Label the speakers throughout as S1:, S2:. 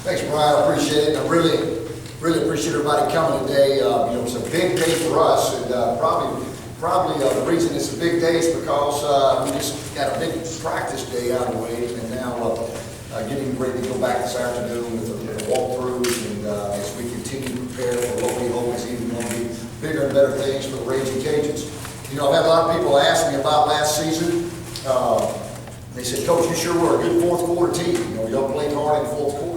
S1: Thanks, Brian. I appreciate it. I really appreciate everybody coming today. It's a big day for us, and probably the reason it's a big day is because we just got a big practice day out of the way, and now getting ready to go back this afternoon with the walkthroughs, and as we continue to prepare for what we hope is even going to be bigger and better things for the Raging Cajuns. I've had a lot of people ask me about last season. They said, "Coach, you sure were a good fourth quarter team. Y'all played hard in the fourth quarter."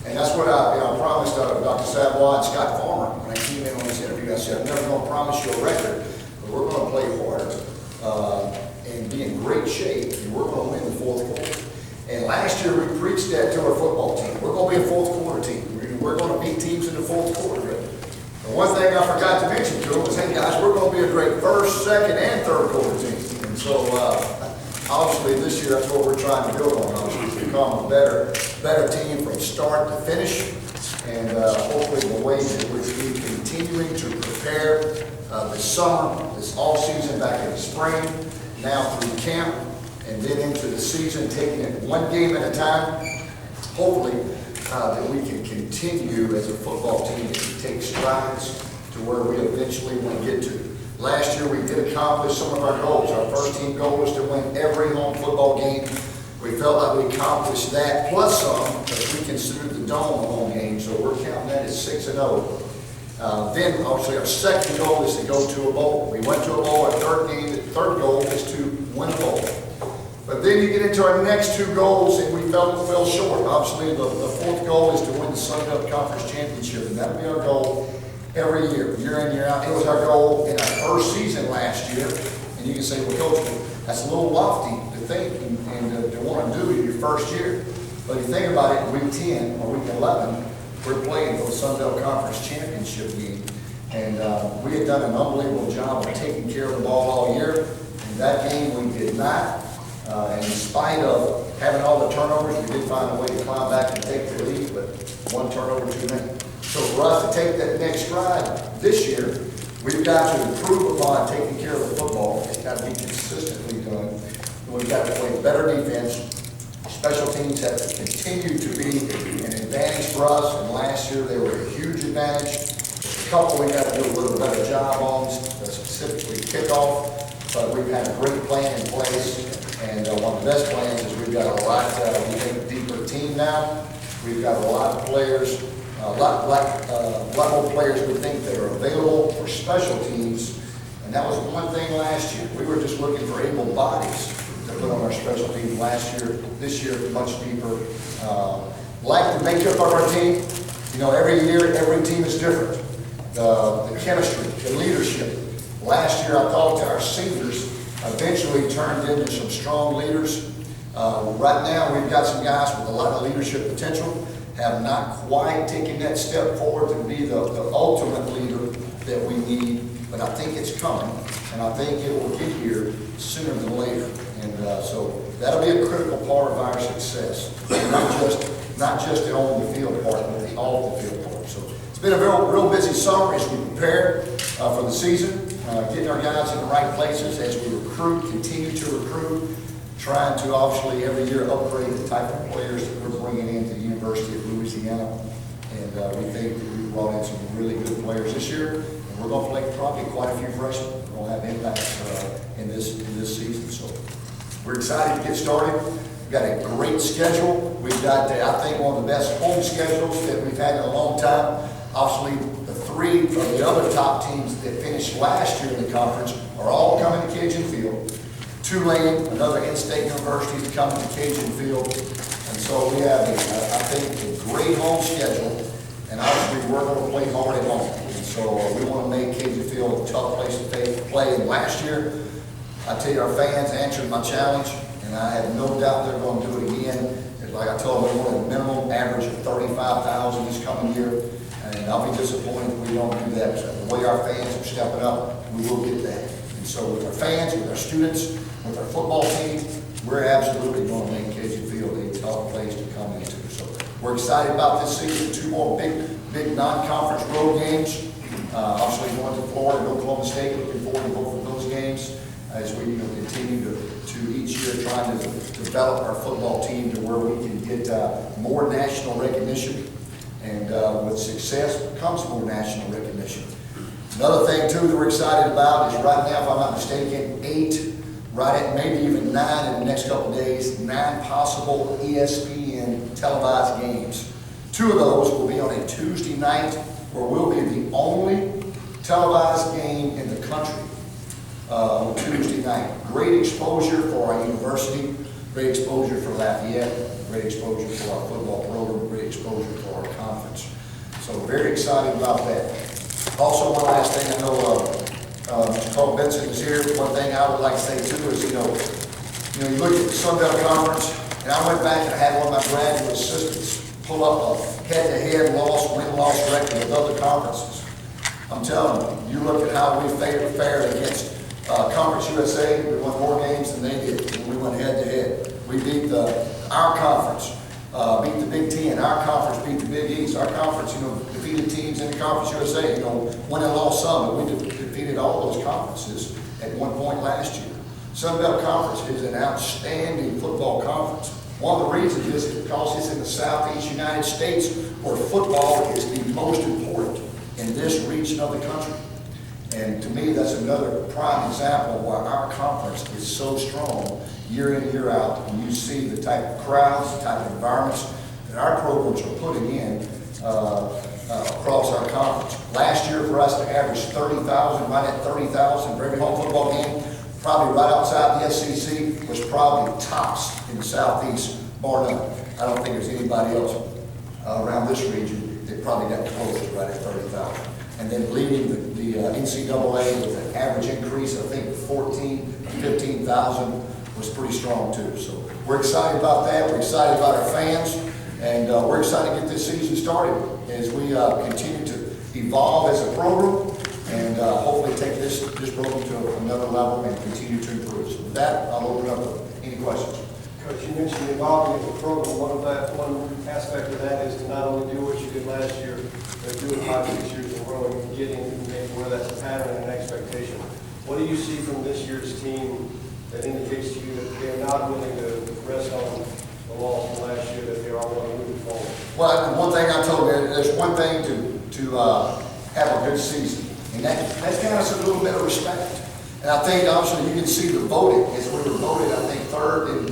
S1: And that's what I promised Dr. Savoy and Scott Farmer when I came in on this interview. I said, "I'm never going to promise you a record, but we're going to play harder and be in great shape, and we're going to win the fourth quarter." And last year we preached that to our football team. We're going to be a fourth quarter team. We're going to beat teams in the fourth quarter. And one thing I forgot to mention to them was, hey guys, we're going to be a great first, second, and third quarter team. And so obviously this year that's what we're trying to build on. Obviously to become a better team from start to finish. And hopefully the ways in which we're continuing to prepare this summer, this all season, back in the spring, now through camp, and then into the season, taking it one game at a time. Hopefully that we can continue as a football team to take strides to where we eventually want to get to. Last year we did accomplish some of our goals. Our first team goal was to win every home football game. We felt like we accomplished that plus some, because we considered the Dome a home game, so we're counting that as 6-0. Then obviously our second goal is to go to a bowl. We went to a bowl. Our third goal is to win a bowl. But then you get into our next two goals, and we fell short. Obviously, the fourth goal is to win the Sun Belt Conference Championship, and that'll be our goal every year, year in, year out. It was our goal in our first season last year, and you can say, well, Coach, that's a little lofty to think and to want to do in your first year. But if you think about it, week 10 or week 11, we're playing for the Sun Belt Conference Championship game, and we had done an unbelievable job of taking care of the ball all year. In that game, we did not. And in spite of having all the turnovers, we did find a way to climb back and take the lead, but one turnover too many. So for us to take that next stride this year, we've got to improve upon taking care of the football. It's got to be consistently done. We've got to play better defense. Special teams have to continue to be an advantage for us, and last year they were a huge advantage. A couple we got to do a little better job on, specifically kickoff, but we've had a great plan in place. And one of the best plans is we've got a lot, we think, a deeper team now. We've got a lot of players, a lot more players we think that are available for special teams. And that was one thing last year. We were just looking for able bodies to put on our special teams last year. This year, much deeper. Like the makeup of our team, every year, every team is different. The chemistry, the leadership. Last year, I thought our seniors eventually turned into some strong leaders. Right now, we've got some guys with a lot of leadership potential, have not quite taken that step forward to be the ultimate leader that we need, but I think it's coming, and I think it will get here sooner than later. And so that'll be a critical part of our success, not just the on the field part, but the off the field part. So it's been a real busy summer as we prepare for the season. Getting our guys in the right places as we continue to recruit, trying to obviously every year upgrade the type of players that we're bringing into the University of Louisiana. And we think that we brought in some really good players this year, and we're going to play probably quite a few freshmen. We're going to have impact in this season. So we're excited to get started. We've got a great schedule. We've got, I think, one of the best home schedules that we've had in a long time. Obviously, three of the other top teams that finished last year in the conference are all coming to Cajun Field. Tulane, another in-state university, is coming to Cajun Field. And so we have, I think, a great home schedule. And obviously, we're going to play hard at home. And so we want to make Cajun Field a tough place to play. And last year, I tell you, our fans answered my challenge, and I have no doubt they're going to do it again. Like I told them, we want a minimum average of 35,000 this coming year. And I'll be disappointed if we don't do that. So the way our fans are stepping up, we will get that. And so with our fans, with our students, with our football team, we're absolutely going to make Cajun Field a tough place to come into. So we're excited about this season. Two more big non-conference road games. Obviously going to Florida and Oklahoma State. Looking forward to both of those games. as we continue to each year trying to develop our football team to where we can get more national recognition. And with success comes more national recognition. Another thing too that we're excited about is right now, if I'm not mistaken, 8, right at maybe even 9 in the next couple of days, 9 possible ESPN televised games. 2 of those will be on a Tuesday night, where we'll be the only televised game in the country on Tuesday night. Great exposure for our university, great exposure for Lafayette, great exposure for our football program, great exposure for our conference. So very excited about that. Also, one last thing, I know Mr. Carl Benson is here. One thing I would like to say too is, you look at the Sun Belt Conference, and I went back and I had one of my graduate assistants pull up a head-to-head win-loss record with other conferences. I'm telling you, you look at how we fared against Conference USA. We won more games than they did when we went head-to-head. We beat our conference, beat the Big Ten. Our conference beat the Big East. Our conference, defeated teams in the Conference USA. Won and lost some, but we defeated all those conferences at one point last year. Sun Belt Conference is an outstanding football conference. One of the reasons is because it's in the Southeast United States, where football is the most important in this region of the country. And to me, that's another prime example of why our conference is so strong year in, year out. And you see the type of crowds, the type of environments that our programs are putting in across our conference. Last year for us to average 30,000, right at 30,000 for every home football game, probably right outside the SEC, was probably tops in the Southeast, bar none. I don't think there's anybody else around this region that probably got close to right at 30,000. And then leading the NCAA with an average increase, I think 14, 15,000 was pretty strong too. So we're excited about that. We're excited about our fans. And we're excited to get this season started as we continue to evolve as a program and hopefully take this program to another level and continue to improve. So with that, I'll open up to any questions.
S2: Coach, you mentioned evolving as a program. One aspect of that is to not only do what you did last year, but do it 5, 6 years in a row and get into maybe where that's a pattern and an expectation. What do you see from this year's team that indicates to you that they're not willing to rest on the laurels from last year, that they are willing to move forward?
S1: Well, one thing I told you, there's one thing to have a good season, and that's kind of a little bit of respect. And I think obviously you can see the voting as we were voted. I think third in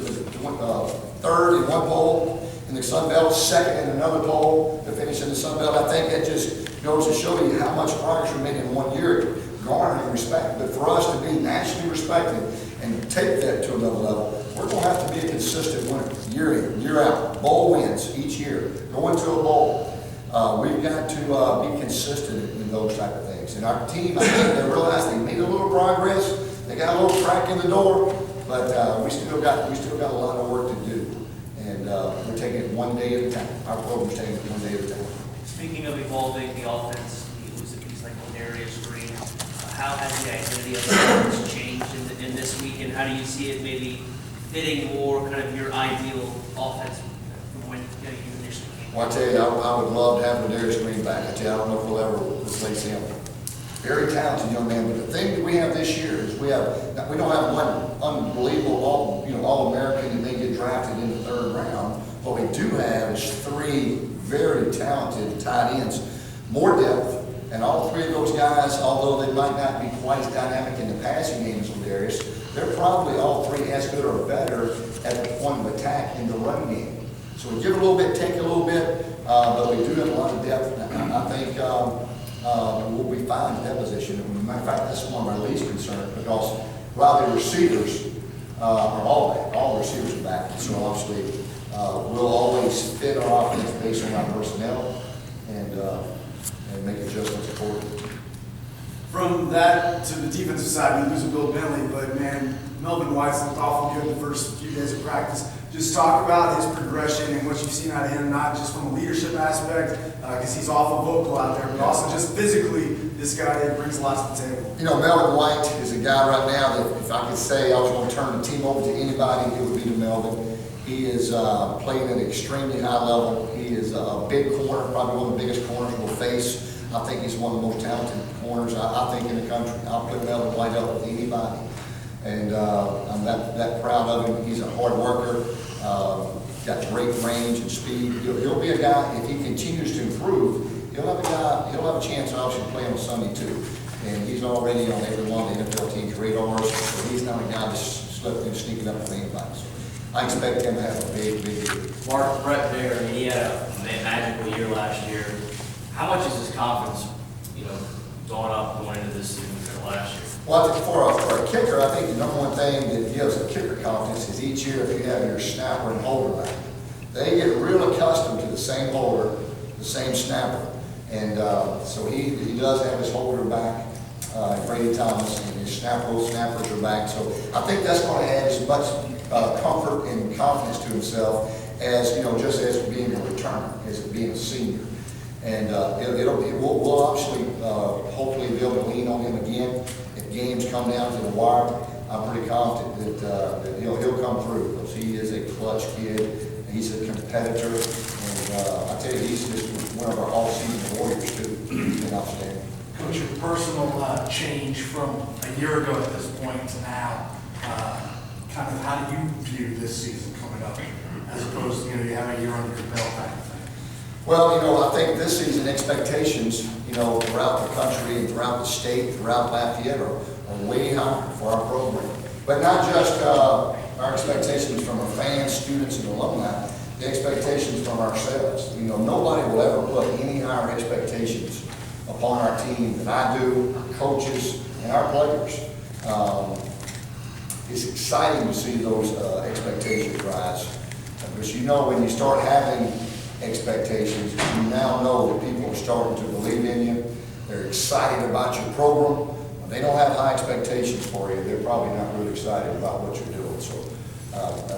S1: one poll in the Sun Belt, second in another poll to finish in the Sun Belt. I think that just goes to show you how much progress we made in 1 year, garnering respect. But for us to be nationally respected and take that to another level, we're going to have to be a consistent winner, year in, year out. Bowl wins each year. Go into a bowl. We've got to be consistent in those type of things. And our team, I think they realized they made a little progress. They got a little crack in the door, but we still got a lot of work to do. And we're taking it one day at a time. Our program's taking it one day at a time.
S3: Speaking of evolving the offense, you lose a piece like Darius Green. How has the identity of the offense changed in this week, and how do you see it maybe fitting more kind of your ideal offense from when you initially came?
S1: Well, I tell you, I would love to have Darius Green back. I tell you, I don't know if we'll ever replace him. Very talented young man, but the thing that we have this year is we don't have one unbelievable All-American and they get drafted in the 3rd round. What we do have is 3 very talented tight ends, more depth, and all 3 of those guys, although they might not be quite as dynamic in the passing game as Darius, they're probably all 3 as good or better at the point of attack in the run game. So we give a little bit, take a little bit, but we do have a lot of depth. I think we'll be fine in that position. As a matter of fact, that's one of our least concerned because while the receivers are all back, all the receivers are back. So obviously we'll always fit our offense based on our personnel and make adjustments accordingly.
S4: From that to the defensive side, we lose a Bill Bentley, but man, Melvin White's looked awful good the first few days of practice. Just talk about his progression and what you've seen out of him, not just from a leadership aspect, because he's awful vocal out there, but also just physically, this guy brings a lot to the table.
S1: Melvin White is a guy right now that if I could say I was going to turn the team over to anybody, it would be to Melvin. He is playing at an extremely high level. He is a big corner, probably one of the biggest corners we'll face. I think he's one of the most talented corners, I think, in the country. I'll put Melvin White up with anybody. And I'm that proud of him. He's a hard worker, got great range and speed. He'll be a guy, if he continues to improve, he'll have a chance to obviously play on Sunday too. And he's already on every one of the NFL team's radars, so he's not a guy that's slipping and sneaking up on anybody. So I expect him to have a big year.
S5: Mark, Brett there, I mean, he had a magical year last year. How much is his confidence, going into this season than last year?
S1: Well, I think for a kicker, I think the number one thing that gives a kicker confidence is each year if you have your snapper and holder back, they get real accustomed to the same holder, the same snapper. And so he does have his holder back, Brady Thomas, and his snappers are back. So I think that's going to add as much comfort and confidence to himself as, just as being a returner, as being a senior. And we'll obviously, hopefully be able to lean on him again. If games come down to the wire, I'm pretty confident that he'll come through, because he is a clutch kid. He's a competitor, and I tell you, he's just one of our all-season warriors too. He's been outstanding.
S6: Coach, your personal change from a year ago at this point to now, kind of how do you view this season coming up, as opposed to, you have a year under your belt kind of thing?
S1: Well, I think this season expectations, throughout the country and throughout the state, throughout Lafayette are way higher for our program. But not just our expectations from our fans, students, and alumni, the expectations from ourselves. Nobody will ever put any higher expectations upon our team than I do, our coaches, and our players. It's exciting to see those expectations rise. Because when you start having expectations, you now know that people are starting to believe in you. They're excited about your program. When they don't have high expectations for you, they're probably not really excited about what you're doing. So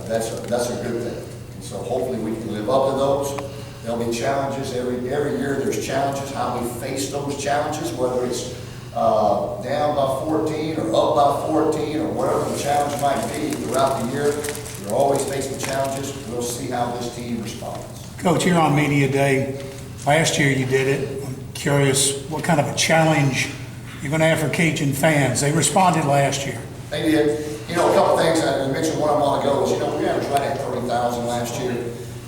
S1: that's a good thing. And so hopefully we can live up to those. There'll be challenges every year. There's challenges. How we face those challenges, whether it's down by 14 or up by 14 or whatever the challenge might be throughout the year, you're always facing challenges. We'll see how this team responds.
S7: Coach, here on Media Day, last year you did it. I'm curious what kind of a challenge you're going to have for Cajun fans. They responded last year.
S1: They did. A couple things, I mentioned one a while ago, is, we averaged right at 30,000 last year.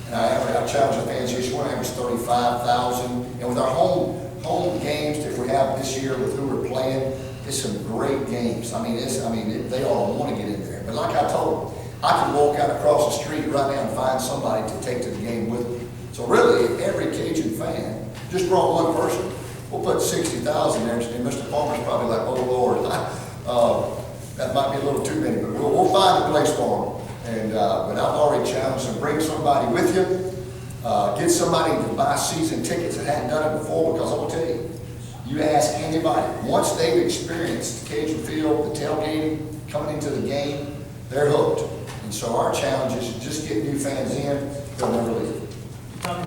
S1: And I challenged the fans this year, we want to average 35,000. And with our home games that we have this year with who we're playing, it's some great games. They all want to get in there. But like I told them, I can walk out across the street right now and find somebody to take to the game with me. So really, if every Cajun fan just brought one person, we'll put 60,000 there, and Mr. Palmer's probably like, oh Lord, that might be a little too many, but we'll find a place for them. But I've already challenged them, bring somebody with you, get somebody to buy season tickets that hadn't done it before, because I'm gonna tell you, you ask anybody, once they've experienced the Cajun Field, the tailgating, coming into the game, they're hooked. And so our challenge is just get new fans in, they'll never leave.